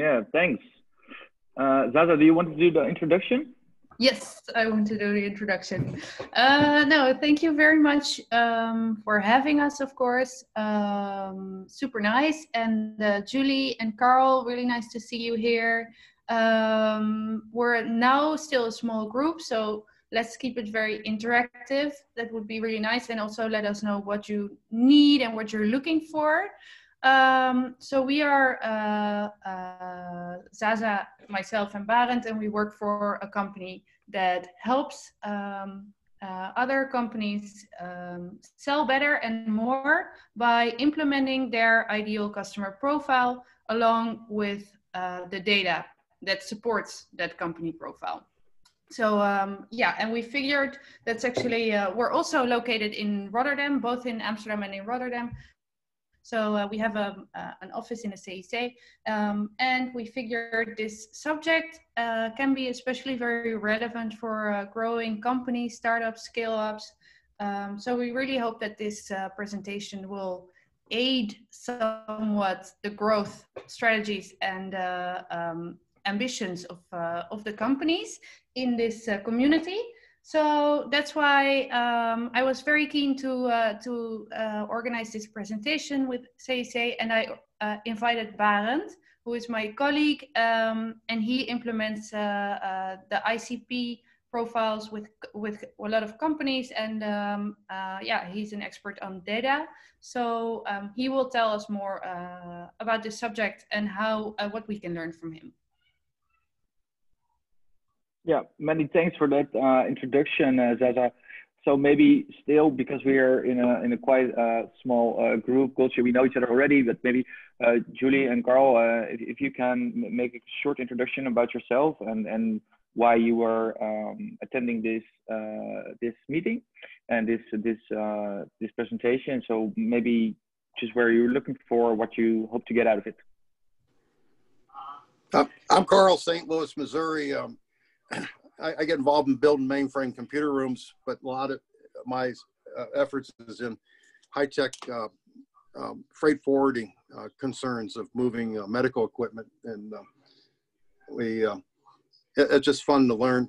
Yeah, thanks. Zaza, do you want to do the introduction? Yes, I want to do the introduction. No, thank you very much for having us, of course. Super nice. And Julie and Carl, really nice to see you here. We're now still a small group, so let's keep it very interactive. That would be really nice. And also let us know what you need and what you're looking for. So we are Zaza, myself, and Barend, and we work for a company that helps other companies sell better and more by implementing their ideal customer profile along with the data that supports that company profile. So yeah, and we figured that's actually, we're also located in Rotterdam, both in Amsterdam and in Rotterdam. So we have an office in the CEC, and we figured this subject can be especially very relevant for growing companies, startups, scale-ups. So we really hope that this presentation will aid somewhat the growth strategies and ambitions of the companies in this community. So that's why I was very keen to organize this presentation with CEC, and I invited Barend, who is my colleague, and he implements the ICP profiles with a lot of companies, and yeah, he's an expert on data. So he will tell us more about this subject and how what we can learn from him. Yeah, many thanks for that introduction, Zaza. So maybe still, because we are in a quite small group culture, we know each other already, but maybe Julie and Carl, if you can make a short introduction about yourself and why you are attending this meeting and this presentation. So maybe just where you're looking for, what you hope to get out of it. I'm Carl, St. Louis, Missouri. I get involved in building mainframe computer rooms, but a lot of my efforts is in high-tech freight forwarding concerns of moving medical equipment. And it's just fun to learn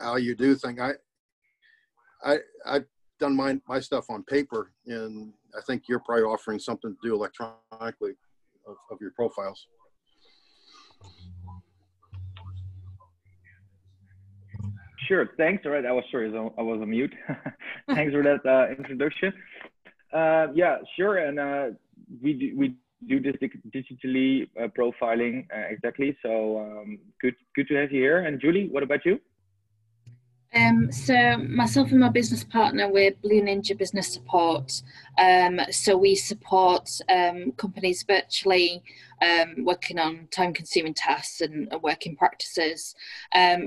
how you do things. I've done my stuff on paper, and I think you're probably offering something to do electronically of your profiles. Sure, thanks. All right, I was on mute. Thanks for that introduction. Yeah, sure, and we do this digitally profiling exactly. So good to have you here. And Julie, what about you? So myself and my business partner, we're Blue Ninja Business Support. So we support companies virtually working on time-consuming tasks and working practices.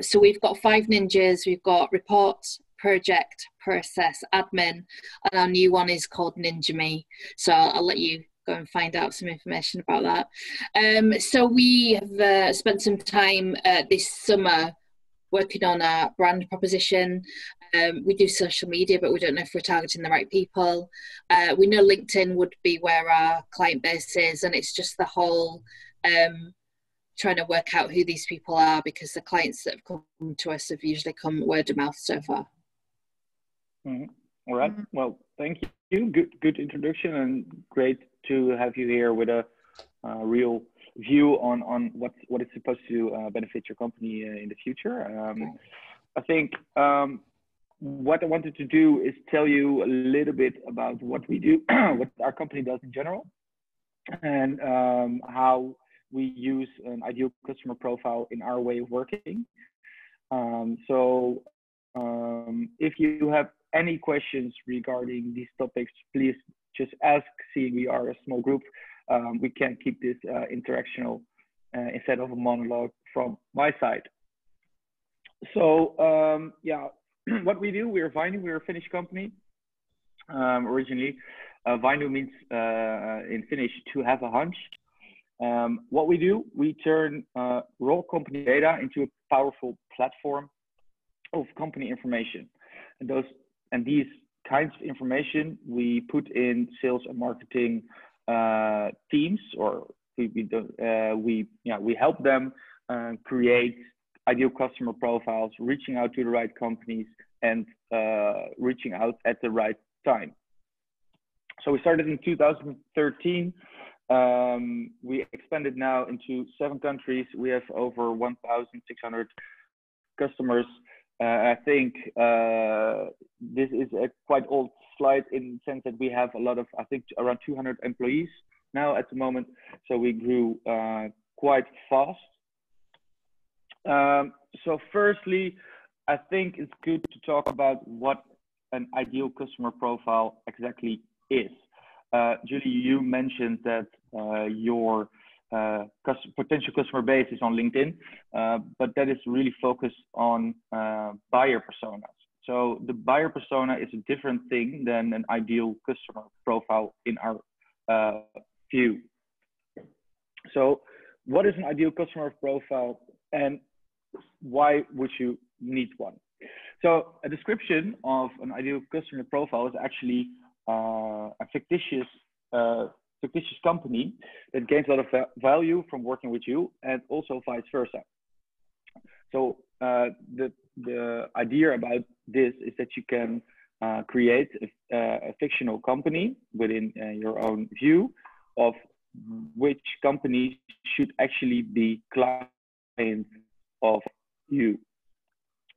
So we've got 5 ninjas. We've got report, project, process, admin, and our new one is called Ninja Me. So I'll let you go and find out some information about that. So we have spent some time this summer working on our brand proposition. We do social media, but we don't know if we're targeting the right people. We know LinkedIn would be where our client base is, and it's just the whole trying to work out who these people are, because the clients that have come to us have usually come word of mouth so far. Mm-hmm. All right. Well, thank you. Good introduction, and great to have you here with a real view on what is supposed to benefit your company in the future. I think what I wanted to do is tell you a little bit about what we do, what our company does in general, and how we use an ideal customer profile in our way of working. So if you have any questions regarding these topics, please just ask. Seeing we are a small group, we can keep this interactional instead of a monologue from my side. So yeah, what we do, we're Vinu, we're a Finnish company originally. Vinu means in Finnish to have a hunch. What we do, we turn raw company data into a powerful platform of company information, and these kinds of information we put in sales and marketing teams or We help them create ideal customer profiles, reaching out to the right companies, and reaching out at the right time. So we started in 2013. We expanded now into 7 countries. We have over 1,600 customers. I think this is a quite old slide in the sense that we have a lot of, I think, around 200 employees now at the moment. So we grew quite fast. So firstly, I think it's good to talk about what an ideal customer profile exactly is. Julie, you mentioned that your potential customer base is on LinkedIn, but that is really focused on buyer personas. So the buyer persona is a different thing than an ideal customer profile in our view. So what is an ideal customer profile, and why would you need one? So a description of an ideal customer profile is actually a fictitious company that gains a lot of value from working with you, and also vice versa. So the idea about this is that you can create a fictional company within your own view of which companies should actually be clients of you.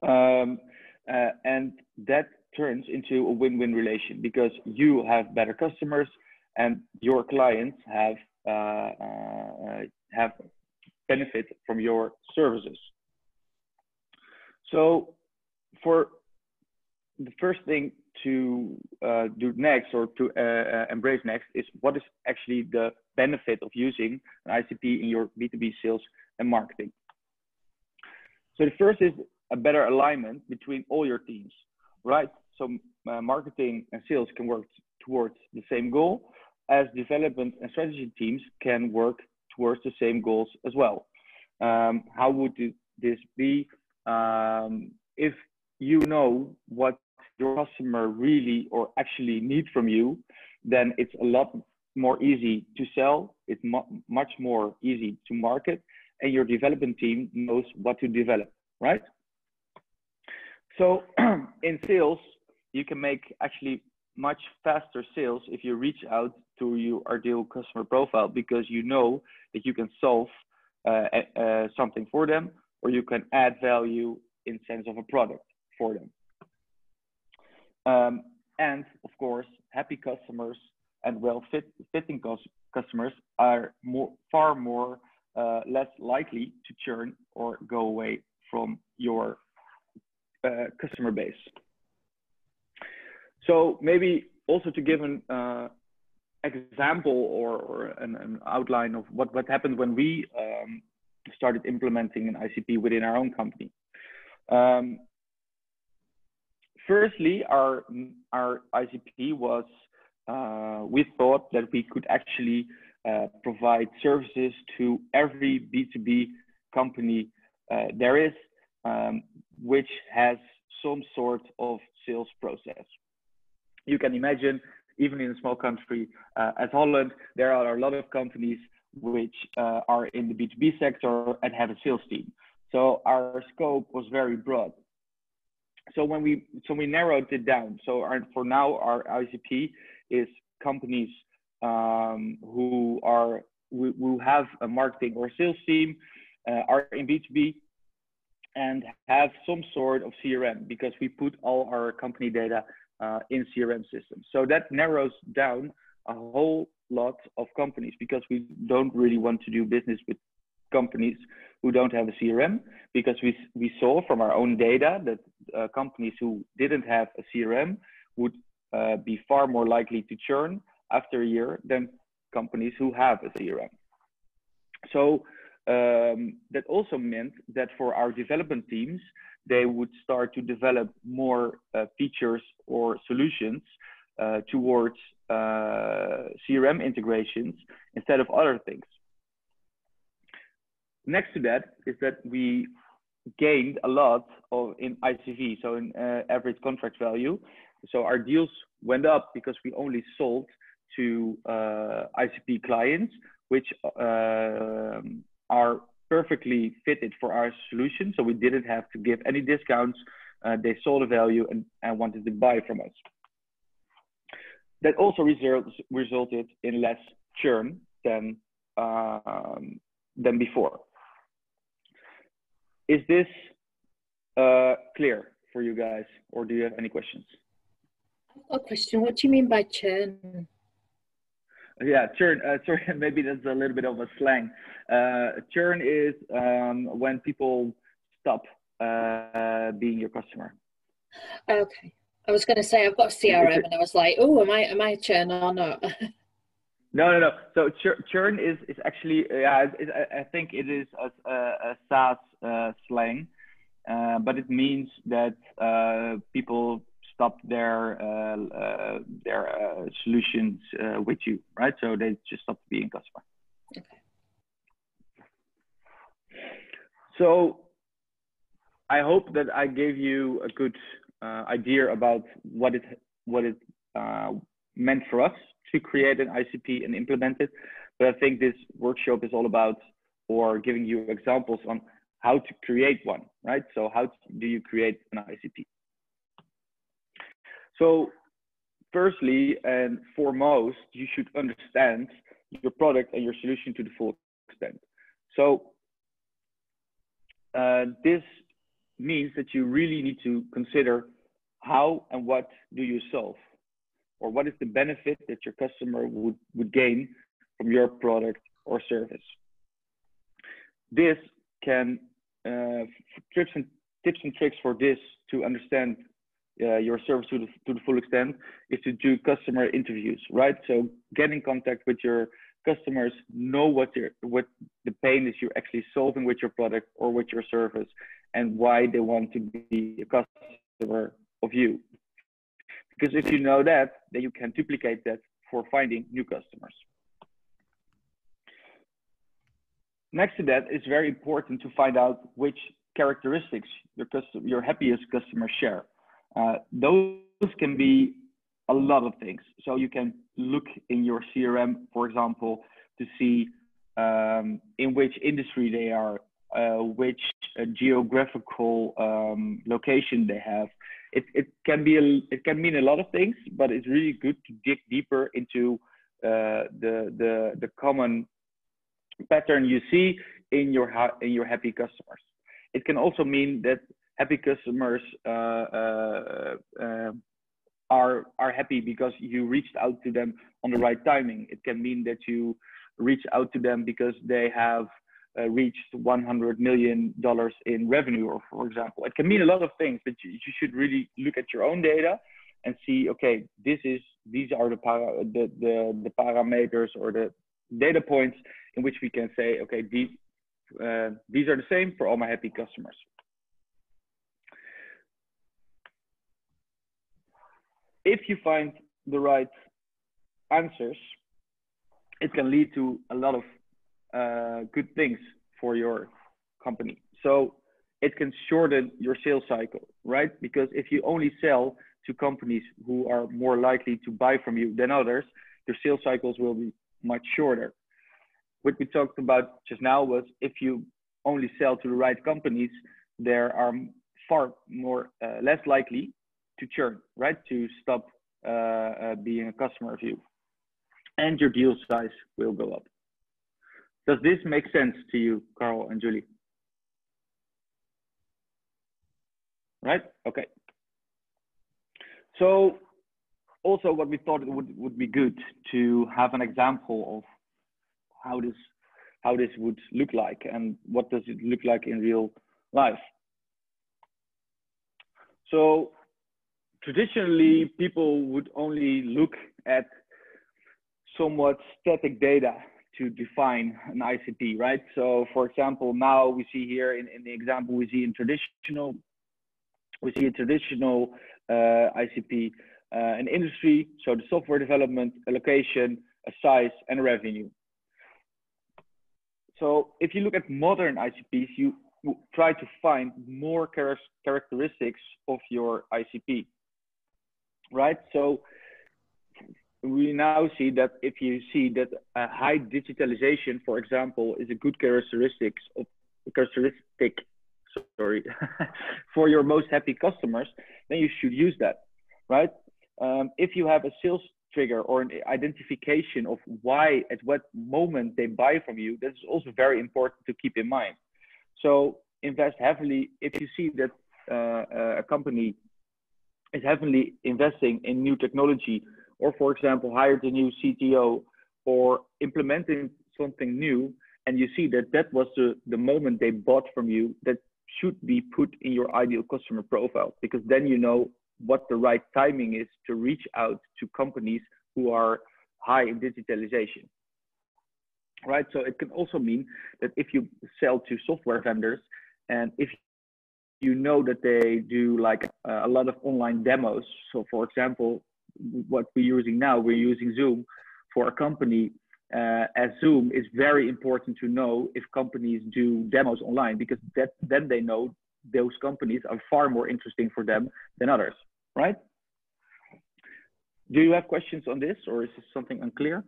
And that turns into a win-win relation, because you have better customers and your clients have benefit from your services. So for the first thing to do next, or to embrace next, is what is actually the benefit of using an ICP in your B2B sales and marketing. So the first is a better alignment between all your teams, right? So marketing and sales can work towards the same goal, as development and strategy teams can work towards the same goals as well. How would this be? If you know what your customer really or actually needs from you, then it's a lot more easy to sell. It's much more easy to market, and your development team knows what to develop, right? So in sales, you can make actually much faster sales if you reach out to your ideal customer profile, because you know that you can solve something for them, or you can add value in sense of a product for them. And of course, happy customers and well-fitting customers are far more less likely to churn or go away from your customer base. So maybe also to give an example or an outline of what happened when we started implementing an ICP within our own company. Firstly, our ICP was, we thought that we could actually provide services to every B2B company there is, which has some sort of sales process. You can imagine, even in a small country as Holland, there are a lot of companies which are in the B2B sector and have a sales team. So our scope was very broad. So when we narrowed it down. So for now, our ICP is companies who have a marketing or sales team, are in B2B, and have some sort of CRM, because we put all our company data in CRM systems. So that narrows down a whole lot of companies, because we don't really want to do business with companies who don't have a CRM, because we saw from our own data that companies who didn't have a CRM would be far more likely to churn after a year than companies who have a CRM. So that also meant that for our development teams, they would start to develop more features or solutions towards CRM integrations instead of other things. Next to that is that we gained a lot in ICV, so in average contract value. So our deals went up because we only sold to ICP clients which are perfectly fitted for our solution. So we didn't have to give any discounts. They saw the value and wanted to buy from us. That also resulted in less churn than before. Is this clear for you guys, or do you have any questions? I've got a question. What do you mean by churn? Yeah, churn. Sorry, maybe that's a little bit of a slang. Churn is when people stop being your customer. Okay. I was going to say I've got a CRM, and I was like, oh, am I a churn or not? No. So churn is actually, I think it is a SaaS slang, but it means that people stop their solutions with you, right? So they just stop being customer. Okay. So I hope that I gave you a good idea about what it meant for us to create an ICP and implement it. But I think this workshop is all about, or giving you examples on how to create one, right? So how do you create an ICP? So firstly and foremost, you should understand your product and your solution to the full extent. So this means that you really need to consider how and what do you solve, or what is the benefit that your customer would gain from your product or service. This can, tips and tricks for this to understand your service to the full extent is to do customer interviews, right? So get in contact with your customers, know what the pain is you're actually solving with your product or with your service, and why they want to be a customer of you. Because if you know that, then you can duplicate that for finding new customers. Next to that, it's very important to find out which characteristics your happiest customers share. Those can be a lot of things. So you can look in your CRM, for example, to see in which industry they are, which geographical location they have. It can mean a lot of things, but it's really good to dig deeper into the common pattern you see in your happy customers. It can also mean that happy customers are happy because you reached out to them on the right timing. It can mean that you reach out to them because they have reached $100 million in revenue, or for example. It can mean a lot of things, but you should really look at your own data and see, okay, these are the parameters or the data points in which we can say, okay, these are the same for all my happy customers. If you find the right answers, it can lead to a lot of good things for your company. So it can shorten your sales cycle, right? Because if you only sell to companies who are more likely to buy from you than others, your sales cycles will be much shorter. What we talked about just now was if you only sell to the right companies, there are far more less likely to churn, right? To stop being a customer of you, and your deal size will go up. Does this make sense to you, Carl and Julie? Right? Okay. So also what we thought it would be good to have an example of how this would look like, and what does it look like in real life. So traditionally, people would only look at somewhat static data to define an ICP, right? So for example, now we see here in the example, we see a traditional ICP, an industry, so the software development, a location, a size, and a revenue. So if you look at modern ICPs, you try to find more characteristics of your ICP, right? So we now see that if you see that a high digitalization, for example, is a good characteristic, sorry, for your most happy customers, then you should use that, right? If you have a sales trigger or an identification of why, at what moment they buy from you, that's also very important to keep in mind. So invest heavily. If you see that a company is heavily investing in new technology, or for example, hired a new CTO or implementing something new, and you see that that was the moment they bought from you, that should be put in your ideal customer profile, because then you know what the right timing is to reach out to companies who are high in digitalization, right? So it can also mean that if you sell to software vendors, and if you know that they do like a lot of online demos. So for example, what we're using now, we're using Zoom for a company. As Zoom, is very important to know if companies do demos online, because then they know those companies are far more interesting for them than others, right? Do you have questions on this, or is this something unclear?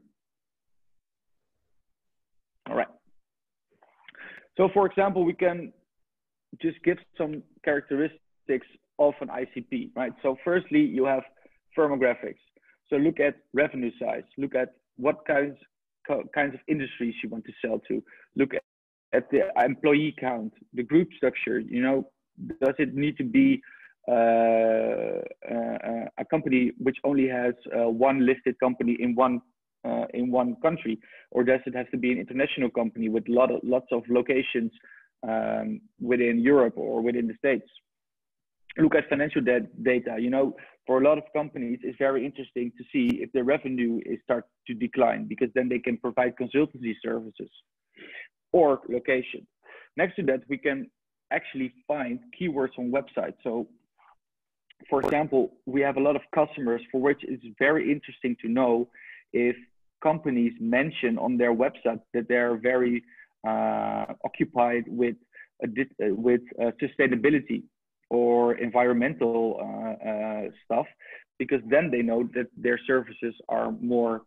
All right. So for example, we can just give some characteristics of an ICP, right? So firstly, you have firmographics. So look at revenue size, look at what kinds of industries you want to sell to, look at the employee count, the group structure, you know, does it need to be a company which only has one listed company in one country, or does it have to be an international company with lots of locations within Europe or within the States? Look at financial data. You know, for a lot of companies, it's very interesting to see if their revenue is start to decline, because then they can provide consultancy services, or location. Next to that, we can actually find keywords on websites. So for example, we have a lot of customers for which it's very interesting to know if companies mention on their website that they're very occupied with sustainability or environmental stuff, because then they know that their services are more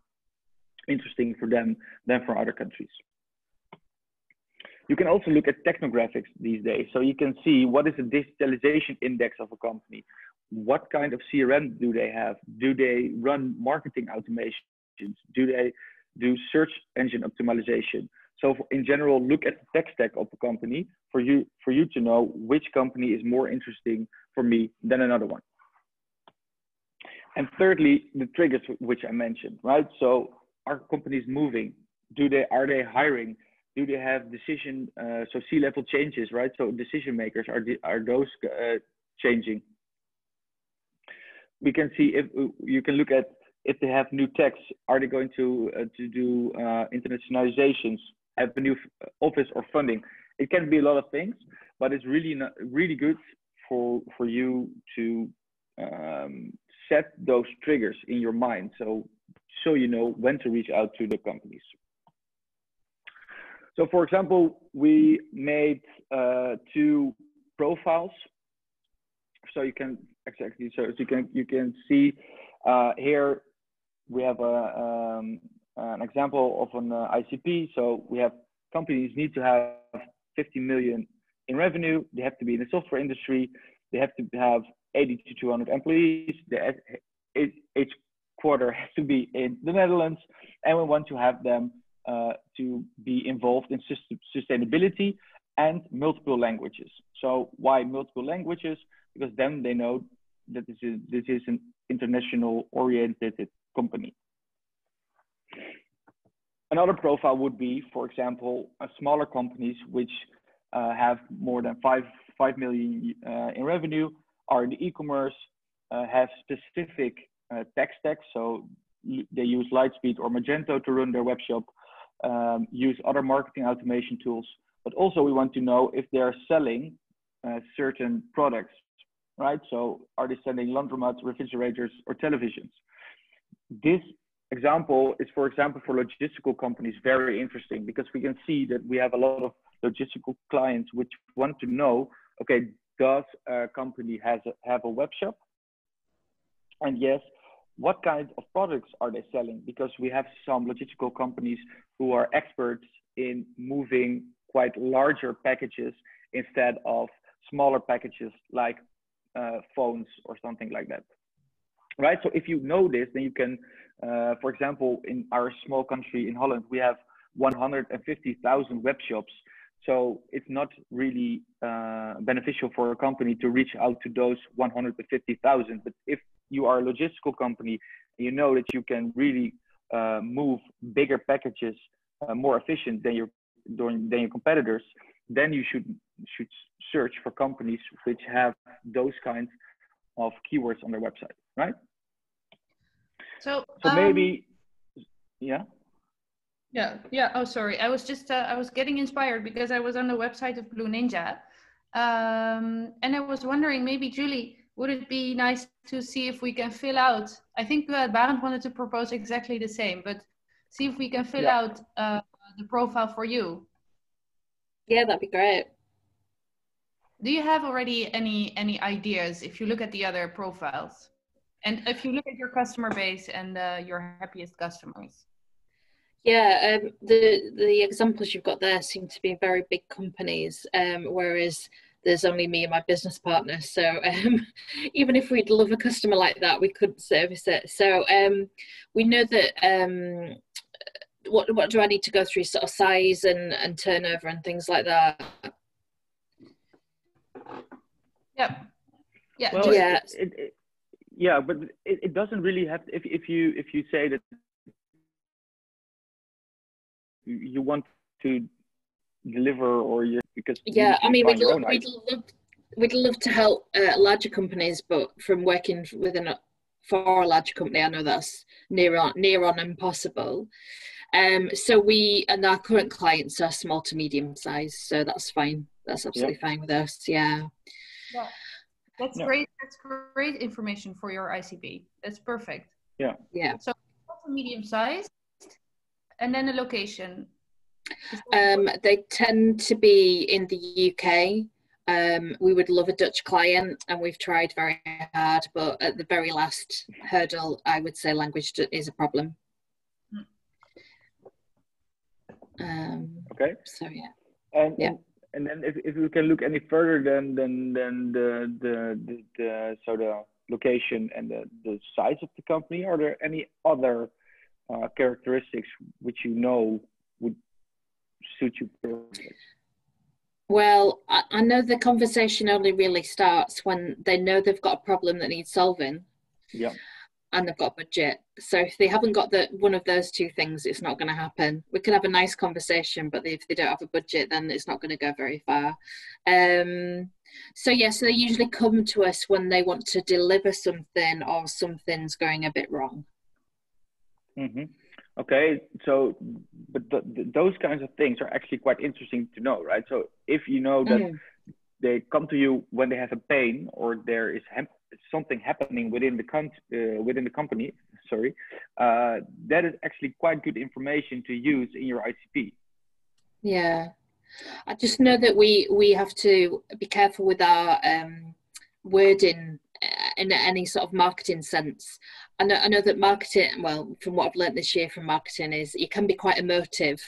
interesting for them than for other countries. You can also look at technographics these days. So you can see what is the digitalization index of a company. What kind of CRM do they have? Do they run marketing automations? Do they do search engine optimization? So in general, look at the tech stack of a company for you to know which company is more interesting for me than another one. And thirdly, the triggers which I mentioned, right? So are companies moving? Are they hiring? Do they have so C-level changes, right? So decision makers, are those changing? We can see if you can look at if they have new techs, are they going to do internationalizations, have a new office or funding? It can be a lot of things, but it's really good for you to set those triggers in your mind, so you know when to reach out to the companies. So for example, we made 2 profiles. So you can you can see here we have an example of an ICP. So we have companies need to have 50 million in revenue. They have to be in the software industry. They have to have 80 to 200 employees. Each quarter has to be in the Netherlands, and we want to have them to be involved in sustainability and multiple languages. So why multiple languages? Because then they know that this is an international oriented company. Another profile would be, for example, smaller companies which have more than 5 million in revenue, are in the e-commerce, have specific tech stacks. So they use Lightspeed or Magento to run their web shop, use other marketing automation tools. But also we want to know if they're selling certain products, right? So are they selling laundromats, refrigerators, or televisions? This example is, for example, for logistical companies, very interesting, because we can see that we have a lot of logistical clients which want to know, okay, does a company have a web shop? And yes, what kind of products are they selling? Because we have some logistical companies who are experts in moving quite larger packages instead of smaller packages like phones or something like that, right? So if you know this, then you can, for example, in our small country in Holland, we have 150,000 web shops. So it's not really beneficial for a company to reach out to those 150,000. But if you are a logistical company, you know that you can really move bigger packages more efficient than your competitors, then you should search for companies which have those kinds of keywords on their website, right? So maybe, yeah. Yeah. Oh, sorry. I was just, I was getting inspired because I was on the website of Blue Ninja. And I was wondering, maybe Julie, would it be nice to see if we can fill out, I think Barend wanted to propose exactly the same, but see if we can fill out the profile for you. Yeah, that'd be great. Do you have already any ideas if you look at the other profiles? And if you look at your customer base and your happiest customers? Yeah, the examples you've got there seem to be very big companies, whereas there's only me and my business partner. So even if we'd love a customer like that, we couldn't service it. So we know that, what do I need to go through, sort of size and turnover and things like that? Yeah. Well, yeah, but it doesn't really have to, if you say that you want to deliver or you because I mean we'd Mm-hmm. love to help larger companies, but from working for a large company, I know that's near on impossible. So and our current clients are small to medium size, so that's fine. That's absolutely fine with us. Yeah. That's great. That's great information for your ICP. That's perfect. Yeah. So medium size, and then the location. They tend to be in the UK. We would love a Dutch client, and we've tried very hard, but at the very last hurdle, I would say language is a problem. Okay. So yeah. And then if we can look any further than the location and the size of the company, are there any other characteristics which you know would suit you perfectly? Well, I know the conversation only really starts when they know they've got a problem that needs solving. Yeah. And they've got a budget. So if they haven't got one of those two things, it's not going to happen. We can have a nice conversation, but if they don't have a budget, then it's not going to go very far. So they usually come to us when they want to deliver something or something's going a bit wrong. Mm-hmm. Okay, so but those kinds of things are actually quite interesting to know, right? So if you know that they come to you when they have a pain or there is something happening within the company, that is actually quite good information to use in your ICP. Yeah, I just know that we have to be careful with our wording in any sort of marketing sense. I know that marketing, well, from what I've learned this year from marketing, is it can be quite emotive.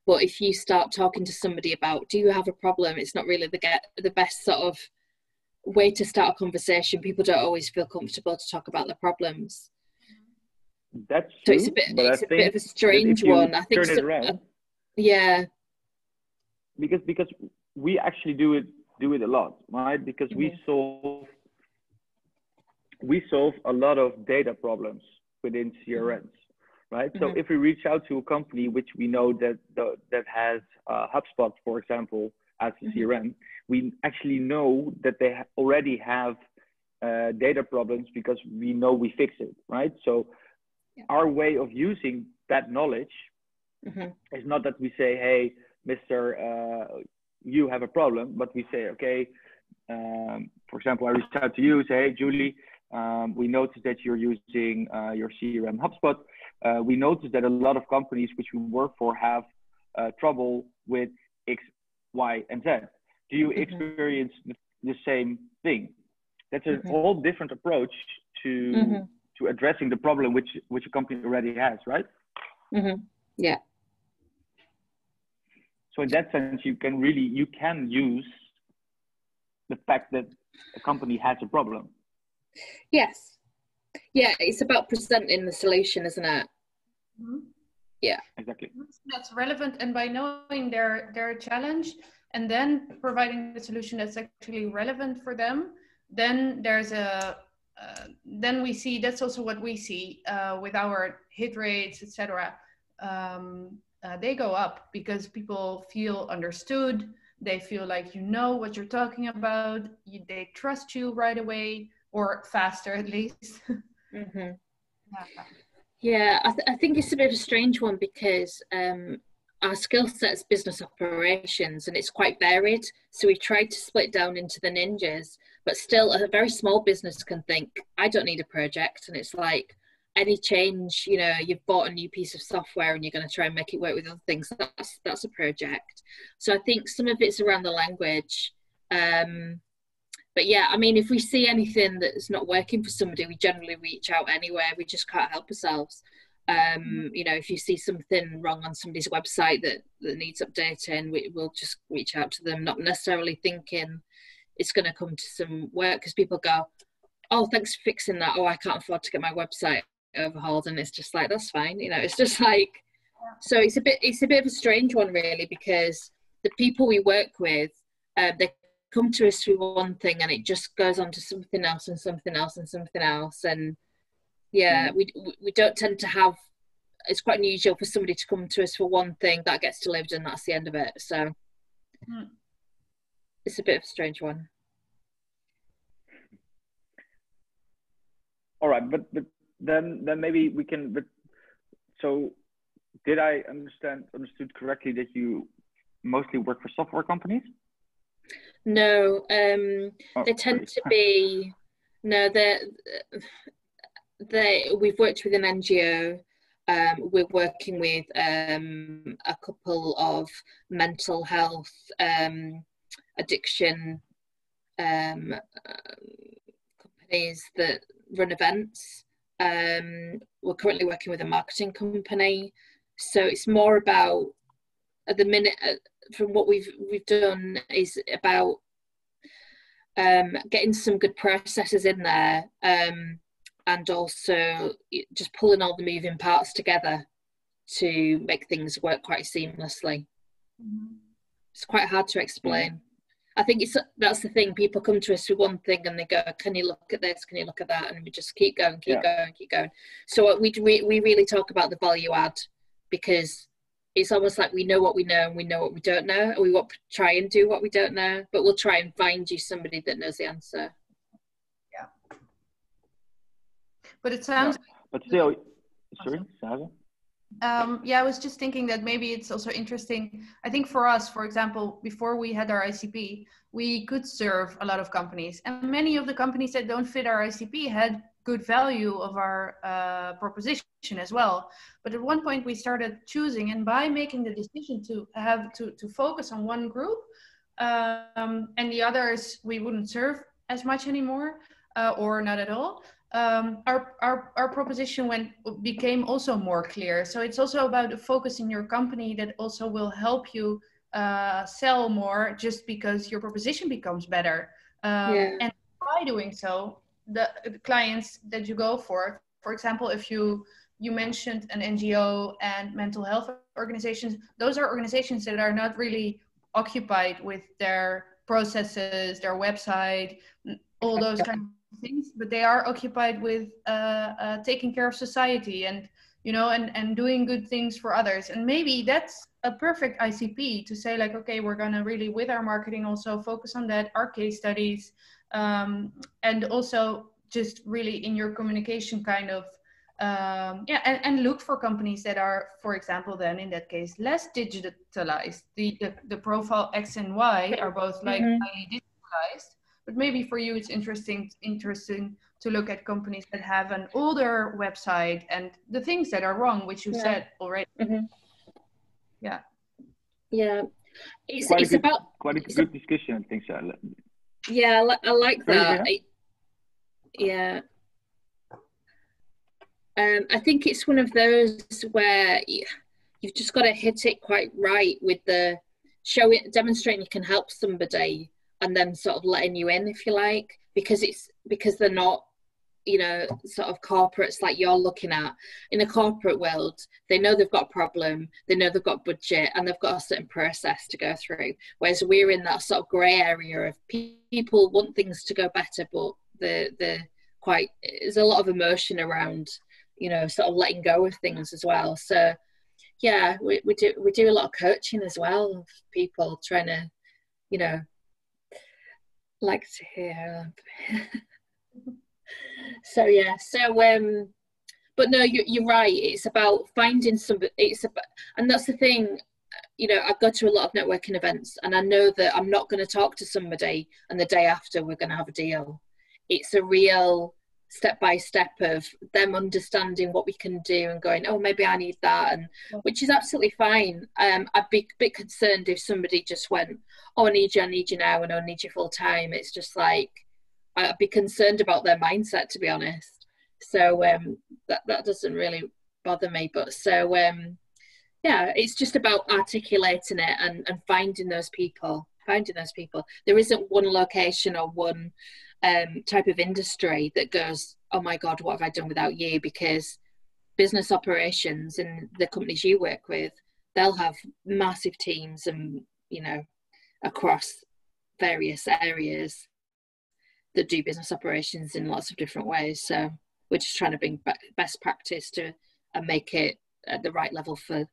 But if you start talking to somebody about, do you have a problem? It's not really the best sort of way to start a conversation. People don't always feel comfortable to talk about their problems. That's true. So it's a bit of a strange one. I think turn it around. Yeah. Because we actually do it a lot, right? Because we solve a lot of data problems within CRMs, right? So if we reach out to a company which we know that has HubSpot, for example, as a CRM, we actually know that they already have data problems because we know we fix it, right? So our way of using that knowledge is not that we say, hey, Mr. You have a problem, but we say, okay, for example, I reached out to you, say, hey, Julie, we noticed that you're using your CRM HubSpot. We noticed that a lot of companies which we work for have trouble with X, Y, and Z. Do you experience the same thing? That's a whole different approach to to addressing the problem which a company already has, right? Yeah. So in that sense, you can use the fact that a company has a problem. Yes. Yeah, it's about presenting the solution, isn't it? Yeah. Exactly. That's relevant, and by knowing their challenge and then providing the solution that's actually relevant for them, then there's then we see, that's also what we see with our hit rates, etc. They go up because people feel understood. They feel like you know what you're talking about. They trust you right away, or faster at least. Yeah, I think it's a bit of a strange one because our skill set is business operations and it's quite varied. So we tried to split down into the ninjas, but still a very small business can think, I don't need a project. And it's like any change, you know, you've bought a new piece of software and you're going to try and make it work with other things. That's a project. So I think some of it's around the language. But yeah, I mean, if we see anything that's not working for somebody, we generally reach out anywhere. We just can't help ourselves. You know, if you see something wrong on somebody's website that needs updating, we'll just reach out to them, not necessarily thinking it's going to come to some work, because people go, oh, thanks for fixing that. Oh, I can't afford to get my website overhauled. And it's just like, that's fine. You know, it's just like, so it's a bit of a strange one really, because the people we work with, they come to us through one thing and it just goes on to something else and something else and something else. And yeah, we don't tend to have, it's quite unusual for somebody to come to us for one thing that gets delivered and that's the end of it. So it's a bit of a strange one. All right, but then maybe we can, but so did I understood correctly that you mostly work for software companies? No, they tend to be, no, we've worked with an NGO. We're working with a couple of mental health, addiction companies that run events. We're currently working with a marketing company. So it's more about, at the minute, from what we've done, is about getting some good processes in there, and also just pulling all the moving parts together to make things work quite seamlessly. It's quite hard to explain. I think that's the thing. People come to us with one thing and they go, can you look at this? Can you look at that? And we just keep going. So we really talk about the value add, because it's almost like we know what we know and we know what we don't know, and we want to try and do what we don't know, but we'll try and find you somebody that knows the answer. Yeah. But it sounds... But still, sorry, Sarah? Yeah, I was just thinking that maybe it's also interesting. I think for us, for example, before we had our ICP, we could serve a lot of companies, and many of the companies that don't fit our ICP had good value of our proposition as well. But at one point we started choosing, and by making the decision to have to focus on one group, and the others we wouldn't serve as much anymore, or not at all. Our proposition became also more clear. So it's also about the focus in your company that also will help you sell more, just because your proposition becomes better. And by doing so, the clients that you go for example, if you mentioned an NGO and mental health organizations, those are organizations that are not really occupied with their processes, their website, all those kind of things, but they are occupied with taking care of society and, you know, and doing good things for others. And maybe that's a perfect ICP to say, like, okay, we're going to really, with our marketing, also focus on that, our case studies, and also just really in your communication kind of, and look for companies that are, for example, then in that case, less digitalized. The profile X and Y are both like highly digitalized. But maybe for you, it's interesting to look at companies that have an older website and the things that are wrong, which you said already. Yeah. It's about quite a good discussion, I think so. Yeah, I like that. I think it's one of those where you've just got to hit it quite right with the demonstrating you can help somebody and then sort of letting you in, if you like, because they're not, you know, sort of corporates like you're looking at. In a corporate world, they know they've got a problem, they know they've got budget, and they've got a certain process to go through. Whereas we're in that sort of grey area of people want things to go better, but there's a lot of emotion around, you know, sort of letting go of things as well. So yeah, we do a lot of coaching as well of people trying to, you know, like to hear. So yeah, but no, you're right. It's about finding somebody. And that's the thing. You know, I go to a lot of networking events, and I know that I'm not going to talk to somebody, and the day after we're going to have a deal. It's a real step by step of them understanding what we can do and going, oh, maybe I need that, and which is absolutely fine. I'd be a bit concerned if somebody just went, oh, I need you now, and I need you full time. It's just like, I'd be concerned about their mindset, to be honest. So that doesn't really bother me. But so yeah, it's just about articulating it and finding those people. There isn't one location or one type of industry that goes, oh my God, what have I done without you? Because business operations and the companies you work with, they'll have massive teams and, you know, across various areas that do business operations in lots of different ways. So we're just trying to bring best practice to and make it at the right level for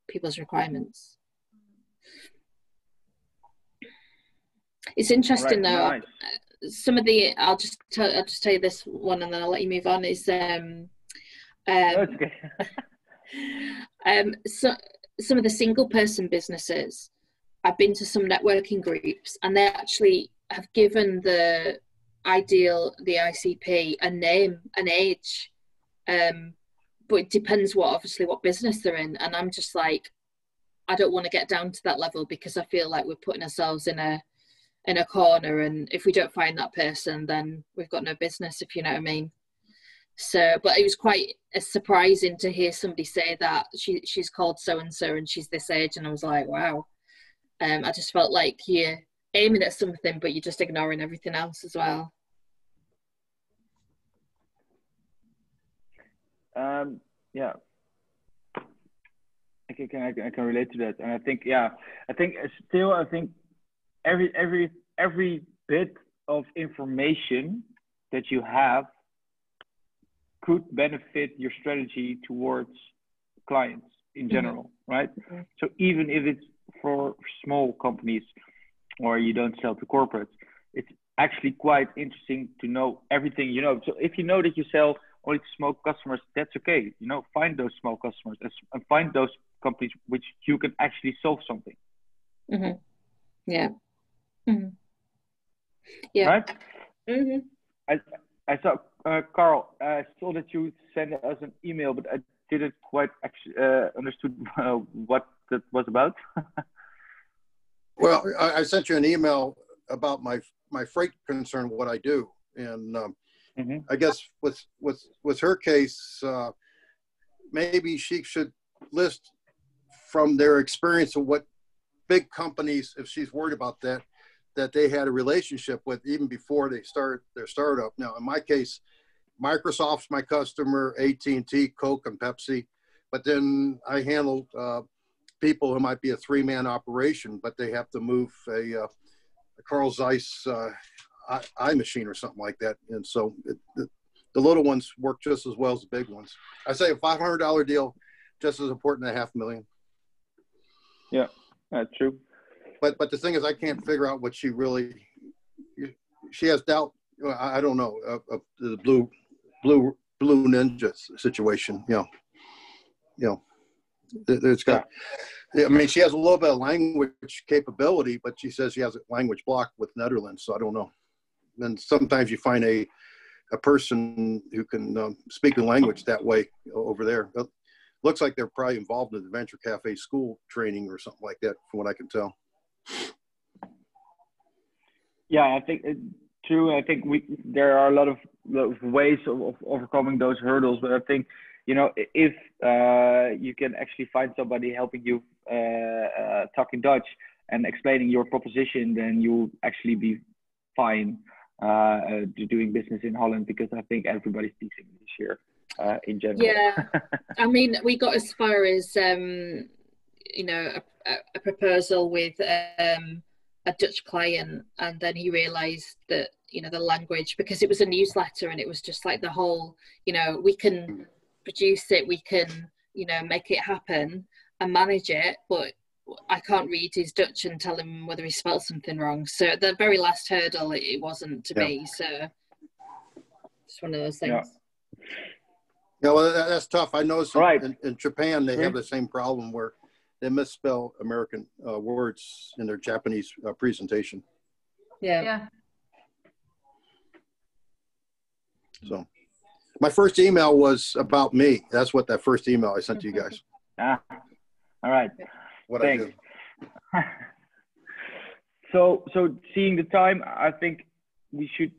people's requirements. It's interesting though. Nice. Some of the I'll just tell you this one, and then I'll let you move on. Is okay. So some of the single person businesses, I've been to some networking groups, and they actually have given the ICP a name, an age, but it depends obviously what business they're in. And I'm just like, I don't want to get down to that level, because I feel like we're putting ourselves in a corner, and if we don't find that person, then we've got no business, if you know what I mean. So, but it was quite surprising to hear somebody say that she's called so and so and she's this age, and I was like, wow. I just felt like you're aiming at something, but you're just ignoring everything else as well. Yeah, I can relate to that, and I think every bit of information that you have could benefit your strategy towards clients in general, right? Mm-hmm. So even if it's for small companies or you don't sell to corporates, it's actually quite interesting to know everything you know. So if you know that you sell only to small customers, that's okay. You know, find those small customers and find those companies which you can actually solve something. Mm-hmm. Yeah. Mm-hmm. Yeah. Right? Mm-hmm. I saw, Carl, I saw that you sent us an email, but I didn't quite actually understood what that was about. Well, I sent you an email about my freight concern, what I do. And mm-hmm. I guess with her case, maybe she should list from their experience of what big companies, if she's worried about that they had a relationship with even before they start their startup. Now, in my case, Microsoft's my customer, AT&T, Coke, and Pepsi. But then I handle people who might be a 3-man operation, but they have to move a Carl Zeiss eye machine or something like that. And so the little ones work just as well as the big ones. I say a $500 deal just as important as $500,000. Yeah, that's true. But the thing is, I can't figure out what she has doubt. I don't know of the blue ninja situation. You know, there's got. I mean, she has a little bit of language capability, but she says she has a language block with Netherlands. So I don't know. And sometimes you find a person who can speak the language that way over there. It looks like they're probably involved in the Venture Cafe school training or something like that, from what I can tell. Yeah, I think true. I think there are a lot of ways of overcoming those hurdles, but I think, you know, if you can actually find somebody helping you talking Dutch and explaining your proposition, then you'll actually be fine doing business in Holland, because I think everybody speaks English here in general. Yeah, I mean, we got as far as you know, a proposal with a Dutch client, and then he realized that, you know, the language, because it was a newsletter and it was just like the whole, you know, we can produce it, we can, you know, make it happen and manage it, but I can't read his Dutch and tell him whether he spelled something wrong. So at the very last hurdle, it wasn't to be. So it's one of those things. Yeah, well, that's tough. I noticed in Japan, they have the same problem where they misspell American words in their Japanese presentation. Yeah. So my first email was about me. That's what that first email I sent to you guys. All right. What Thanks. I do. So seeing the time, I think we should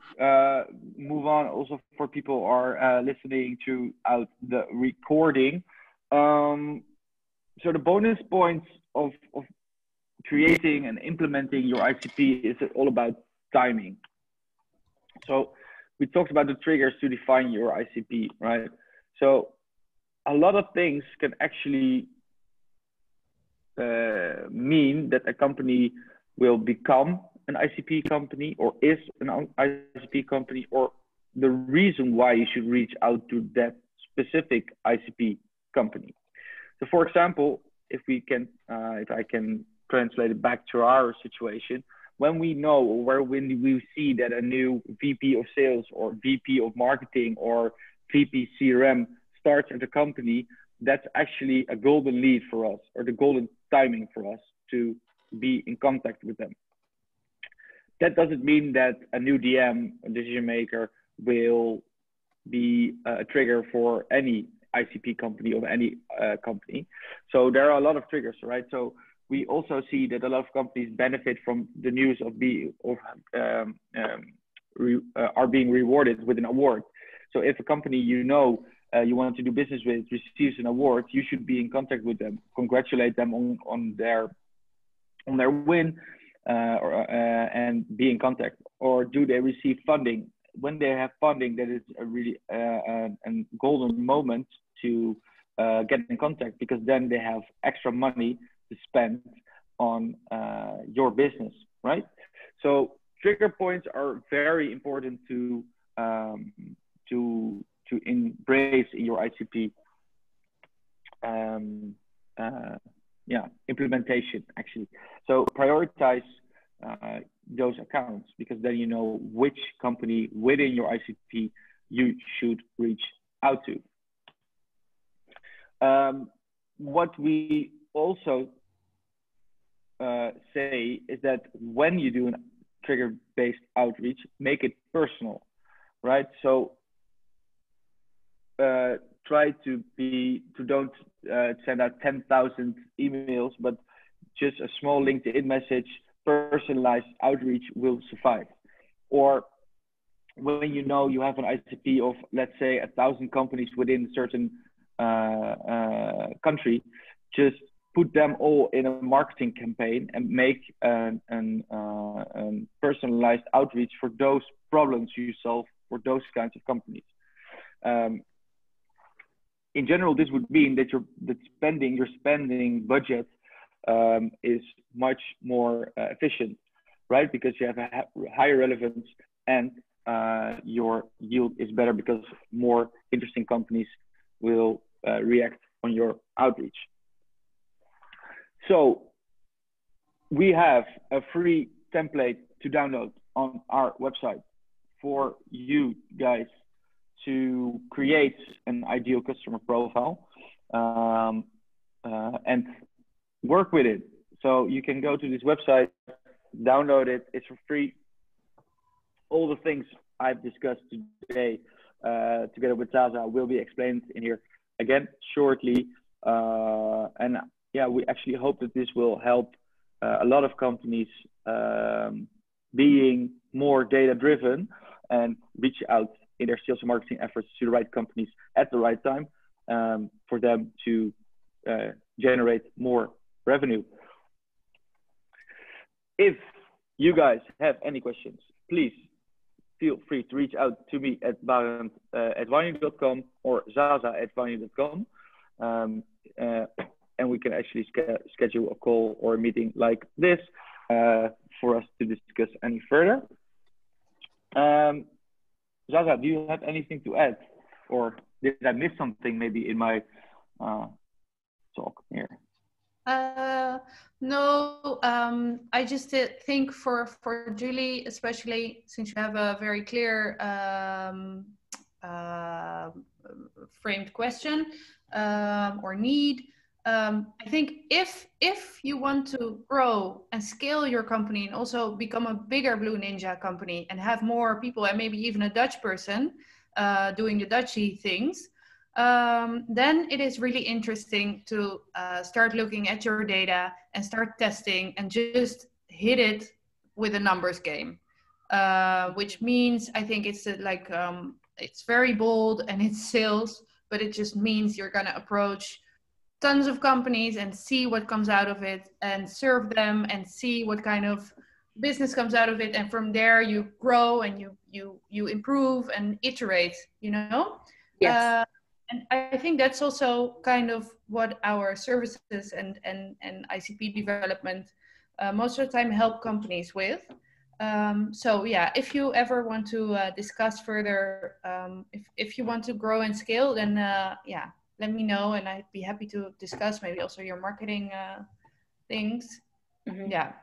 move on also for people who are listening throughout the recording. So the bonus points of creating and implementing your ICP is all about timing. So we talked about the triggers to define your ICP, right? So a lot of things can actually mean that a company will become an ICP company, or is an ICP company, or the reason why you should reach out to that specific ICP company. So for example, if I can translate it back to our situation, when we know, or when we see that a new VP of sales or VP of marketing or VP CRM starts at a company, that's actually a golden lead for us, or the golden timing for us to be in contact with them. That doesn't mean that a new DM, a decision maker, will be a trigger for any ICP company or any company. So there are a lot of triggers, right? So we also see that a lot of companies benefit from the news of are being rewarded with an award. So if a company you want to do business with receives an award, you should be in contact with them, congratulate them on their win, and be in contact. Or do they receive funding? When they have funding, that is a really a golden moment to get in contact, because then they have extra money to spend on your business, right? So trigger points are very important to embrace in your ICP implementation, actually. So prioritize those accounts, because then you know which company within your ICP you should reach out to. What we also say is that when you do a trigger-based outreach, make it personal, right? So try to don't send out 10,000 emails, but just a small LinkedIn message, personalized outreach will suffice. Or when you know you have an ICP of, let's say, 1,000 companies within a certain country, just put them all in a marketing campaign and make a personalized outreach for those problems you solve for those kinds of companies. In general, this would mean that your spending budget is much more efficient, right? Because you have a higher relevance, and your yield is better because more interesting companies will react on your outreach. So we have a free template to download on our website for you guys to create an ideal customer profile and work with it. So you can go to this website, download it, it's for free. All the things I've discussed today together with Zaza will be explained in here again shortly. And yeah, we actually hope that this will help a lot of companies being more data driven and reach out in their sales and marketing efforts to the right companies at the right time for them to generate more revenue. If you guys have any questions, please feel free to reach out to me at barend@winu.com or zaza@winu.com. And we can actually schedule a call or a meeting like this for us to discuss any further. Zaza, do you have anything to add? Or did I miss something maybe in my talk here? No, I just think for Julie, especially since you have a very clear framed question or need, I think if you want to grow and scale your company and also become a bigger Blue Ninja company and have more people and maybe even a Dutch person doing the Dutchy things, then it is really interesting to start looking at your data and start testing and just hit it with a numbers game, which means I think it's like it's very bold and it's sales, but it just means you're going to approach tons of companies and see what comes out of it and serve them and see what kind of business comes out of it, and from there you grow and you improve and iterate, you know. Yes. And I think that's also kind of what our services and ICP development most of the time help companies with. So yeah, if you ever want to discuss further, if you want to grow and scale, then yeah, let me know and I'd be happy to discuss maybe also your marketing things. Mm-hmm. Yeah,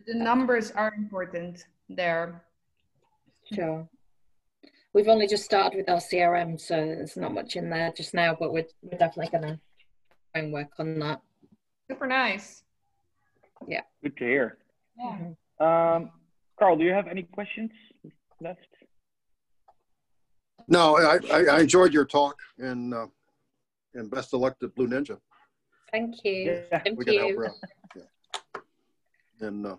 the numbers are important there. Sure. We've only just started with our CRM, so there's not much in there just now, but we're definitely going to try and work on that. Super nice. Yeah. Good to hear. Yeah. Mm-hmm. Carl, do you have any questions left? No, I enjoyed your talk, and best of luck to Blue Ninja. Thank you. Yeah. Thank we you. can help her out. Yeah. And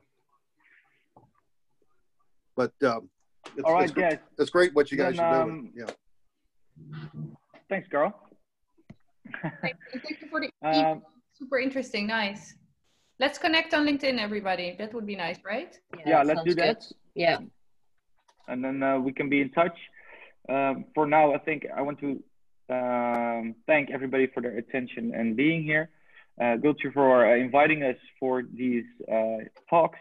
but all right, guys. It's great what you guys are doing. Yeah. Thanks, Carl. Thank you for the super interesting. Nice. Let's connect on LinkedIn, everybody. That would be nice, right? Yeah, let's do that. Good. Yeah. And then we can be in touch. For now, I think I want to thank everybody for their attention and being here. Gultje for inviting us for these talks.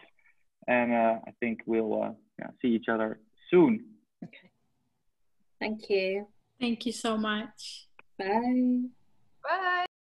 And I think we'll see each other soon. Okay. Thank you. Thank you so much. Bye. Bye.